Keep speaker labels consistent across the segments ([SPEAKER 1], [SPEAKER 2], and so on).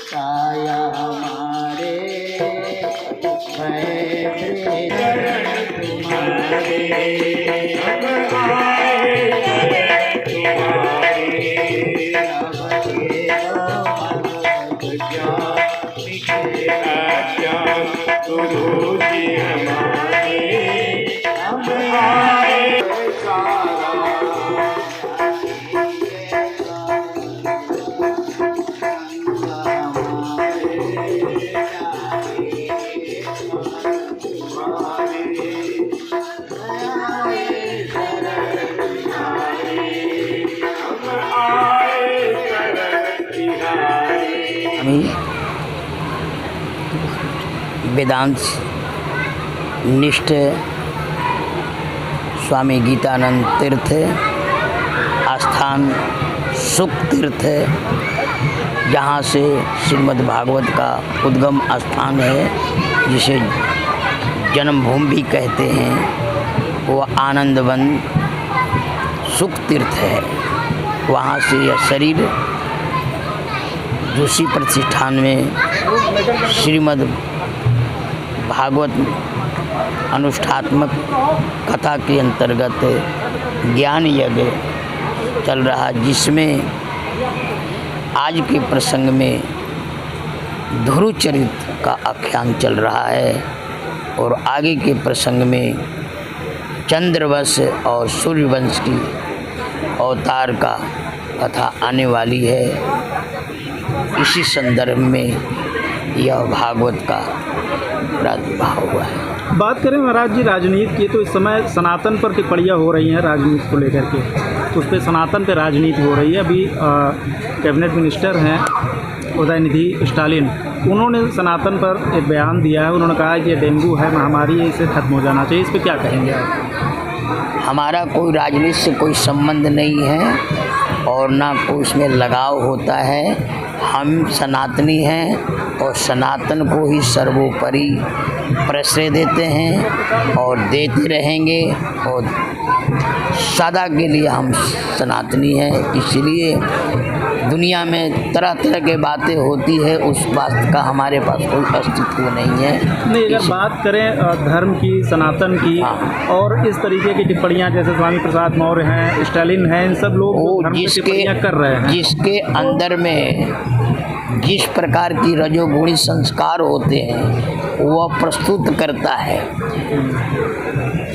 [SPEAKER 1] काया हमारे मैं चरण तुम्हारे अब आए तुम्हारे अब के आज्ञा गुरु जी हमारे अब आए सारा
[SPEAKER 2] वेदांत निष्ठ स्वामी गीतानंद तीर्थ आस्थान सुख तीर्थ, जहाँ से श्रीमद् भागवत का उद्गम स्थान है, जिसे जन्मभूमि भी कहते हैं, वो आनंदवन सुख तीर्थ है। वहाँ से यह शरीर जोशी प्रतिष्ठान में श्रीमद् भागवत अनुष्ठात्मक कथा के अंतर्गत ज्ञान यज्ञ चल रहा, जिसमें आज के प्रसंग में ध्रुव चरित्र का आख्यान चल रहा है और आगे के प्रसंग में चंद्रवंश और सूर्यवंश की अवतार का कथा आने वाली है। इसी संदर्भ में यह भागवत का प्रादुर्भाव हुआ है।
[SPEAKER 3] बात करें महाराज जी राजनीति की, तो इस समय सनातन पर टिप्पणियाँ हो रही हैं राजनीति को लेकर के, उस पर सनातन पे राजनीति हो रही है। अभी कैबिनेट मिनिस्टर हैं उदयनिधि स्टालिन, उन्होंने सनातन पर एक बयान दिया है। उन्होंने कहा है कि ये डेंगू है, महामारी है, इसे खत्म हो जाना चाहिए। इस पर क्या कहेंगे आप?
[SPEAKER 2] हमारा कोई राजनीति से कोई संबंध नहीं है और ना कोई इसमें लगाव होता है। हम सनातनी हैं और सनातन को ही सर्वोपरि प्रश्रय देते हैं और देते रहेंगे, और सदा के लिए हम सनातनी हैं। इसलिए दुनिया में तरह तरह के बातें होती है, उस बात का हमारे पास कोई अस्तित्व नहीं है।
[SPEAKER 3] नहीं, अगर बात करें धर्म की, सनातन की, और इस तरीके की टिप्पणियां जैसे स्वामी प्रसाद मौर्य हैं, स्टालिन हैं, इन सब लोग धर्म की टिप्पणियां कर रहे हैं,
[SPEAKER 2] जिसके अंदर में जिस प्रकार की रजोगुणी संस्कार होते हैं वह प्रस्तुत करता है,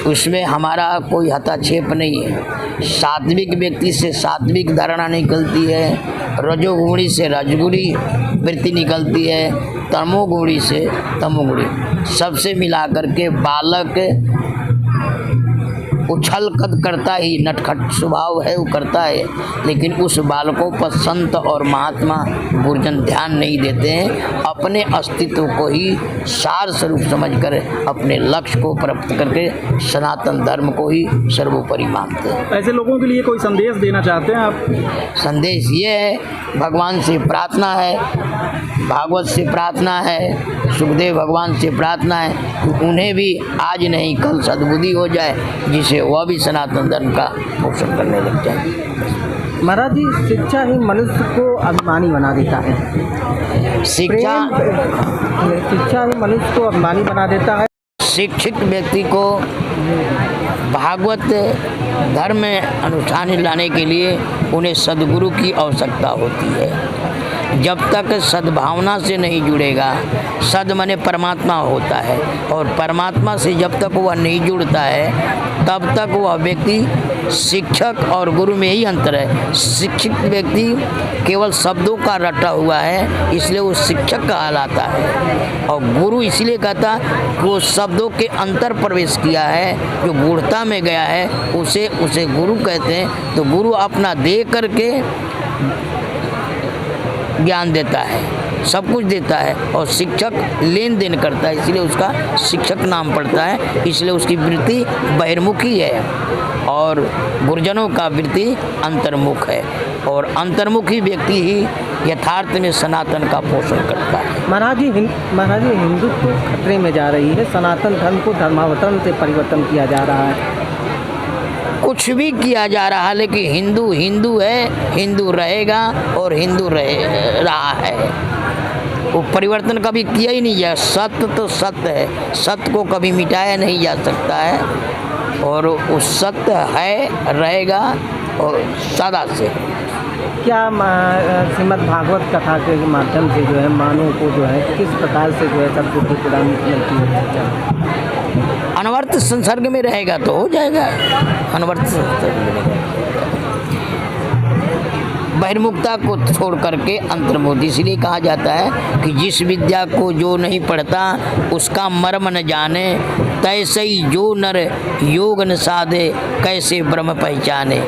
[SPEAKER 2] उसमें हमारा कोई हस्तक्षेप नहीं है। सात्विक व्यक्ति से सात्विक धारणा निकलती है, रजोगुणी से रजोगुणी वृत्ति निकलती है, तमोगुणी से तमोगुणी, सबसे मिलाकर के बालक उछल कद करता ही, नटखट स्वभाव है वो करता है, लेकिन उस बालकों पर संत और महात्मा गुरुजन ध्यान नहीं देते हैं। अपने अस्तित्व को ही सार स्वरूप समझकर अपने लक्ष्य को प्राप्त करके सनातन धर्म को ही सर्वोपरि मानते हैं।
[SPEAKER 3] ऐसे लोगों के लिए कोई संदेश देना चाहते हैं आप?
[SPEAKER 2] संदेश ये है, भगवान से प्रार्थना है, भागवत से प्रार्थना है, सुखदेव भगवान से प्रार्थना है कि उन्हें भी आज नहीं कल सद्बुद्धि हो जाए, जिसे वह भी सनातन धर्म का पोषण करने लग जाए।
[SPEAKER 1] महाराज जी, शिक्षा ही मनुष्य को अभिमानी बना देता है।
[SPEAKER 2] शिक्षा
[SPEAKER 1] ही मनुष्य को अभिमानी बना देता है।
[SPEAKER 2] शिक्षित व्यक्ति को भागवत धर्म में अनुष्ठान लाने के लिए उन्हें सद्गुरु की आवश्यकता होती है। जब तक सद्भावना से नहीं जुड़ेगा, सद माने परमात्मा होता है, और परमात्मा से जब तक वह नहीं जुड़ता है तब तक वह व्यक्ति, शिक्षक और गुरु में ही अंतर है। शिक्षित व्यक्ति केवल शब्दों का रटा हुआ है, इसलिए वो शिक्षक कहलाता है, और गुरु इसलिए कहता कि वो शब्दों के अंतर प्रवेश किया है, जो गूढ़ता में गया है उसे गुरु कहते हैं। तो गुरु अपना दे करके ज्ञान देता है, सब कुछ देता है, और शिक्षक लेन देन करता है, इसलिए उसका शिक्षक नाम पड़ता है। इसलिए उसकी वृत्ति बहिर्मुखी है और गुरुजनों का वृत्ति अंतर्मुख है, और अंतर्मुखी व्यक्ति ही यथार्थ में सनातन का पोषण करता है।
[SPEAKER 1] महाराज जी, हिंदुत्व खतरे में जा रही है, सनातन धर्म को धर्मावतरण से परिवर्तन किया जा रहा है।
[SPEAKER 2] कुछ भी किया जा रहा है, लेकिन हिंदू हिंदू है, हिंदू रहेगा और हिंदू रहा है। वो परिवर्तन कभी किया ही नहीं जा। सत्य तो सत्य है, सत्य को कभी मिटाया नहीं जा सकता है और वो सत्य है, रहेगा और सदा से।
[SPEAKER 1] क्या श्रीमद् भागवत कथा के माध्यम से जो है मानव को जो है किस प्रकार से जो है सद्बुद्धि प्रदान मिलती है?
[SPEAKER 2] अनवर्त संसर्ग में रहेगा तो हो जाएगा, अनवर्त संसर्ग में रहेगा। बहिर्मुखता को छोड़ करके अंतर्मुख, इसलिए कहा जाता है कि जिस विद्या को जो नहीं पढ़ता उसका मर्म न जाने, तैसे ही जो नर योग न साधे कैसे ब्रह्म पहचाने।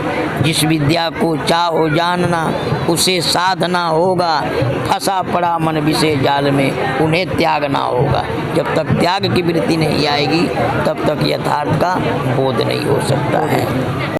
[SPEAKER 2] जिस विद्या को चाहो जानना उसे साधना होगा, फंसा पड़ा मन विषय जाल में उन्हें त्यागना होगा। जब तक त्याग की वृत्ति नहीं आएगी तब तक यथार्थ का बोध नहीं हो सकता है।